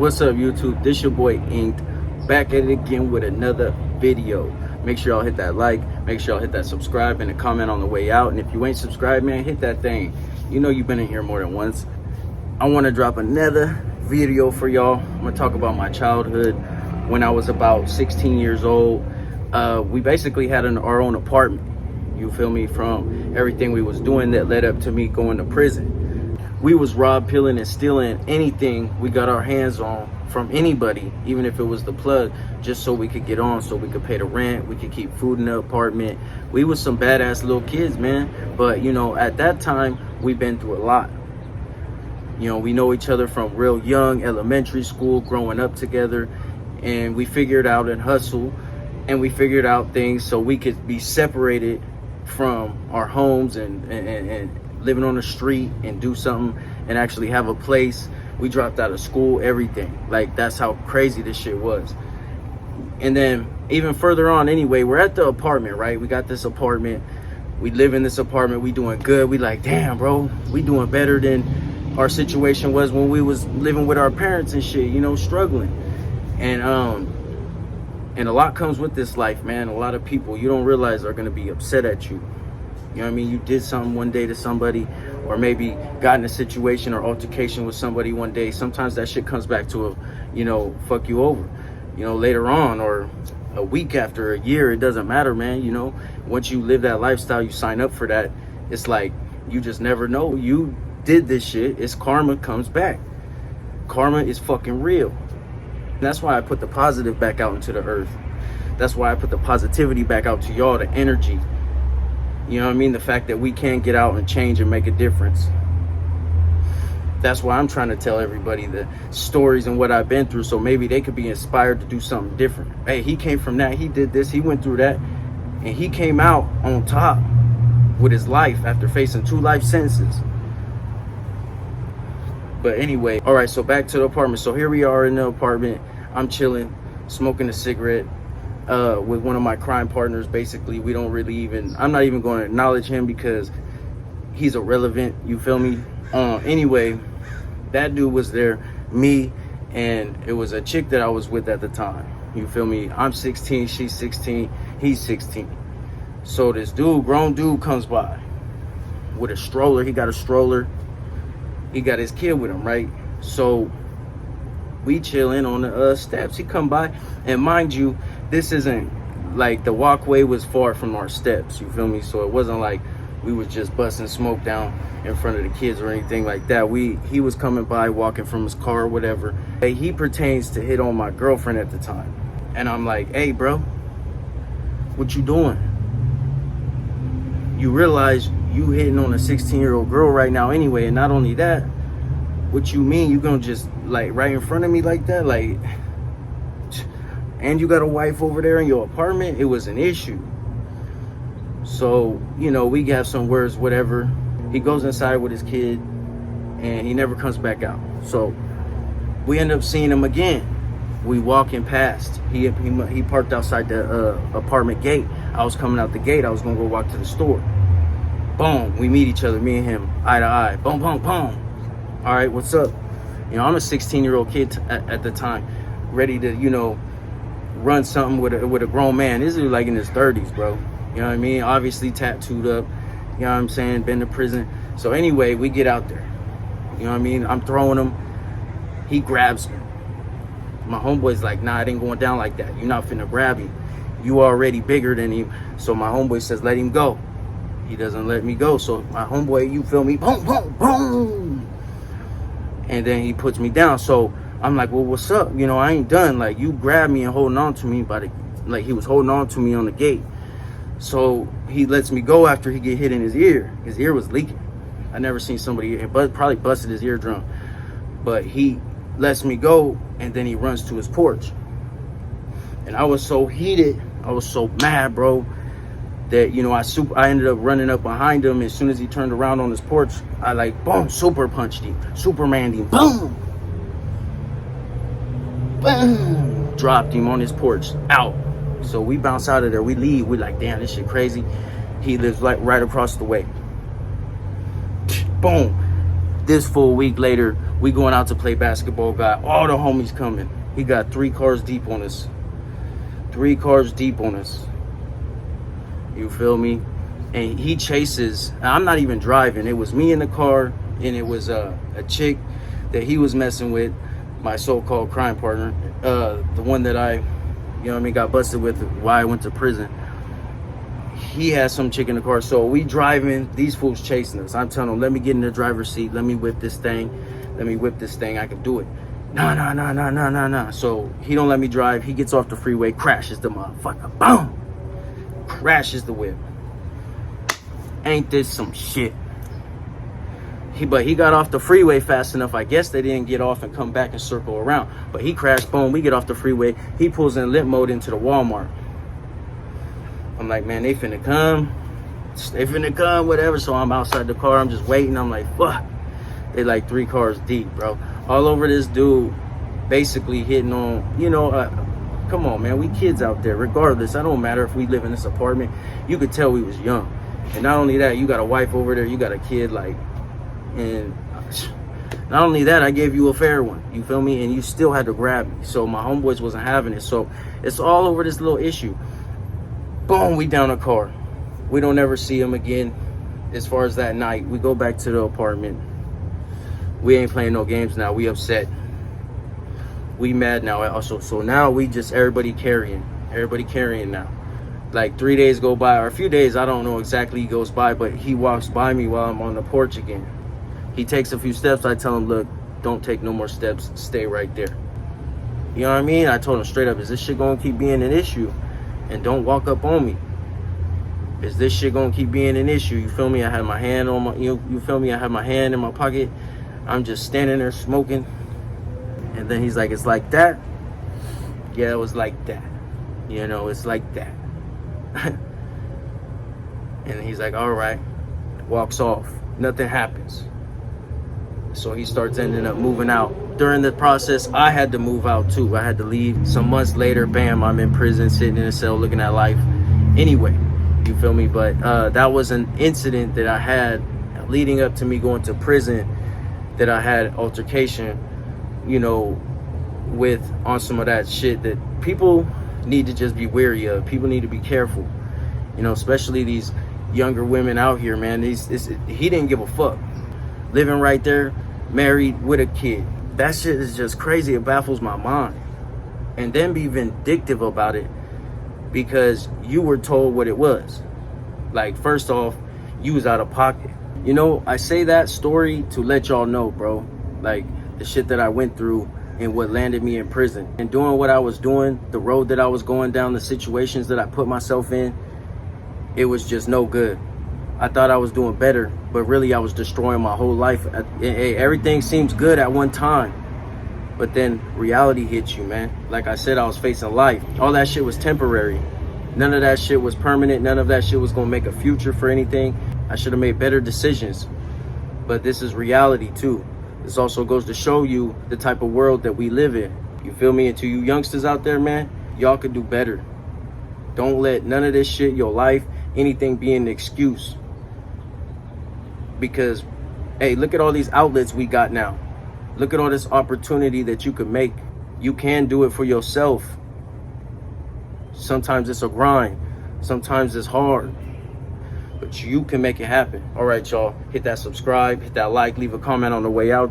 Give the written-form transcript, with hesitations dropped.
What's up, YouTube? This your boy Inked, back at it again with another video. Make sure y'all hit that like, make sure y'all hit that subscribe and a comment on the way out. And if you ain't subscribed, man, hit that thing. You know you've been in here more than once. I want to drop another video for y'all. I'm gonna talk about my childhood when I was about 16 years old. We basically had our own apartment. You feel me? From everything we was doing that led up to me going to prison. We was robbing, peeling, and stealing anything we got our hands on from anybody, even if it was the plug, just so we could get on, so we could pay the rent, we could keep food in the apartment. We was some badass little kids, man. But you know, at that time, we've been through a lot. You know, we know each other from real young, elementary school, growing up together, and we figured out and hustle, and we figured out things so we could be separated from our homes and living on the street and do something and actually have a place. We dropped out of school, everything. Like, that's how crazy this shit was. And then even further on, anyway, we're at the apartment, right? We got this apartment, we live in this apartment, we doing good. We like, damn, bro, we doing better than our situation was when we was living with our parents and shit, you know, struggling. And a lot comes with this life, man. A lot of people you don't realize are gonna be upset at you. You know what I mean? You did something one day to somebody, or maybe got in a situation or altercation with somebody one day. Sometimes that shit comes back to fuck you over, later on, or a week after, a year. It doesn't matter, man. You know, once you live that lifestyle, you sign up for that. It's like, you just never know. You did this shit. It's karma comes back. Karma is fucking real. And that's why I put the positive back out into the earth. That's why I put the positivity back out to y'all, the energy. You know what I mean? The fact that we can get out and change and make a difference. That's why I'm trying to tell everybody the stories and what I've been through, so maybe they could be inspired to do something different. Hey, he came from that, he did this, he went through that, and he came out on top with his life after facing 2 life sentences. But anyway, all right, so back to the apartment. So here we are in the apartment. I'm chilling, smoking a cigarette with one of my crime partners. Basically, we don't really even, I'm not even going to acknowledge him because he's irrelevant, you feel me? Anyway, that dude was there, me, and it was a chick that I was with at the time, you feel me? I'm 16, she's 16, he's 16. So this dude, grown dude, comes by with a stroller. He got a stroller, he got his kid with him, right? So we chilling on the steps. He come by, and mind you, this isn't like, the walkway was far from our steps, you feel me? So it wasn't like we was just busting smoke down in front of the kids or anything like that. He was coming by, walking from his car or whatever. Hey, he pertains to hit on my girlfriend at the time, and I'm like, hey bro, what you doing? You realize you hitting on a 16-year-old girl right now anyway, and not only that, what you mean you gonna just, like, right in front of me like that? Like, and you got a wife over there in your apartment? It was an issue. So, you know, we have some words, whatever. He goes inside with his kid, and he never comes back out. So we end up seeing him again. We walking past. He parked outside the apartment gate. I was coming out the gate. I was gonna go walk to the store. Boom, we meet each other, me and him, eye to eye. Boom, boom, boom. All right, what's up? You know, I'm a 16-year-old kid at the time, ready to, run something with a grown man. This is like in his 30s, bro. You know what I mean? Obviously tattooed up, you know what I'm saying? Been to prison. So anyway, we get out there. You know what I mean? I'm throwing him. He grabs me. My homeboy's like, nah, it ain't going down like that. You're not finna grab him. You already bigger than him. So my homeboy says, let him go. He doesn't let me go. So my homeboy, you feel me? Boom, boom, boom. And then he puts me down. So I'm like, well, what's up? You know, I ain't done. Like, you grabbed me and holding on to me like he was holding on to me on the gate. So he lets me go after he get hit in his ear. His ear was leaking. I never seen somebody, probably busted his eardrum. But he lets me go, and then he runs to his porch. And I was so heated, I was so mad, bro, that, you know, I ended up running up behind him. As soon as he turned around on his porch, I like, boom, super punched him, Supermaned him, boom, boom, dropped him on his porch, out. So we bounce out of there, we leave. We like, damn, this shit crazy. He lives like right across the way. Boom. This full week later, we going out to play basketball. Got all the homies coming. He got 3 cars deep on us. 3 cars deep on us. You feel me? And he chases. I'm not even driving. It was me in the car, and it was a chick that he was messing with, my so-called crime partner, the one that I, got busted with while I went to prison. He had some chick in the car. So we driving, these fools chasing us. I'm telling them, let me get in the driver's seat. Let me whip this thing. I can do it. Nah. So he don't let me drive. He gets off the freeway, crashes the motherfucker. Boom! Crashes the whip. Ain't this some shit? But he got off the freeway fast enough. I guess they didn't get off and come back and circle around. But he crashed, boom, we get off the freeway. He pulls in limp mode into the Walmart. I'm like, man, they finna come, whatever. So I'm outside the car, I'm just waiting. I'm like, fuck. They like 3 cars deep, bro. All over this dude, basically hitting on, come on, man. We kids out there, regardless. I don't matter if we live in this apartment. You could tell we was young. And not only that, you got a wife over there, you got a kid, and not only that, I gave you a fair one, you feel me? And you still had to grab me. So my homeboys wasn't having it. So it's all over this little issue. Boom, we down a car. We don't ever see him again. As far as that night, we go back to the apartment. We ain't playing no games now. We upset. We mad now also. So now we just everybody carrying now. Like 3 days go by, or a few days, I don't know exactly goes by, but he walks by me while I'm on the porch again. He takes a few steps. I tell him, look, don't take no more steps. Stay right there. You know what I mean? I told him straight up, is this shit gonna keep being an issue? And don't walk up on me. Is this shit gonna keep being an issue? You feel me? I had my hand on my, you feel me? I had my hand in my pocket. I'm just standing there smoking. And then he's like, it's like that? Yeah, it was like that. It's like that. And he's like, all right. Walks off. Nothing happens. So he starts ending up moving out. During the process, I had to move out too. I had to leave. Some months later, bam, I'm in prison, sitting in a cell, looking at life. Anyway, you feel me? But that was an incident that I had leading up to me going to prison, that I had altercation, with on some of that shit that people need to just be wary of. People need to be careful, especially these younger women out here, man. He didn't give a fuck. Living right there, married with a kid. That shit is just crazy. It baffles my mind. And then be vindictive about it because you were told what it was. Like, first off, you was out of pocket. I say that story to let y'all know, bro, like the shit that I went through and what landed me in prison. And doing what I was doing, the road that I was going down, the situations that I put myself in, it was just no good. I thought I was doing better, but really I was destroying my whole life. Everything seems good at one time, but then reality hits you, man. Like I said, I was facing life. All that shit was temporary. None of that shit was permanent. None of that shit was gonna make a future for anything. I should have made better decisions, but this is reality too. This also goes to show you the type of world that we live in. You feel me? And to you youngsters out there, man, y'all could do better. Don't let none of this shit, your life, anything be an excuse. Because, hey, look at all these outlets we got now. Look at all this opportunity that you could make. You can do it for yourself. Sometimes it's a grind. Sometimes it's hard. But you can make it happen. All right, y'all. Hit that subscribe, hit that like, leave a comment on the way out.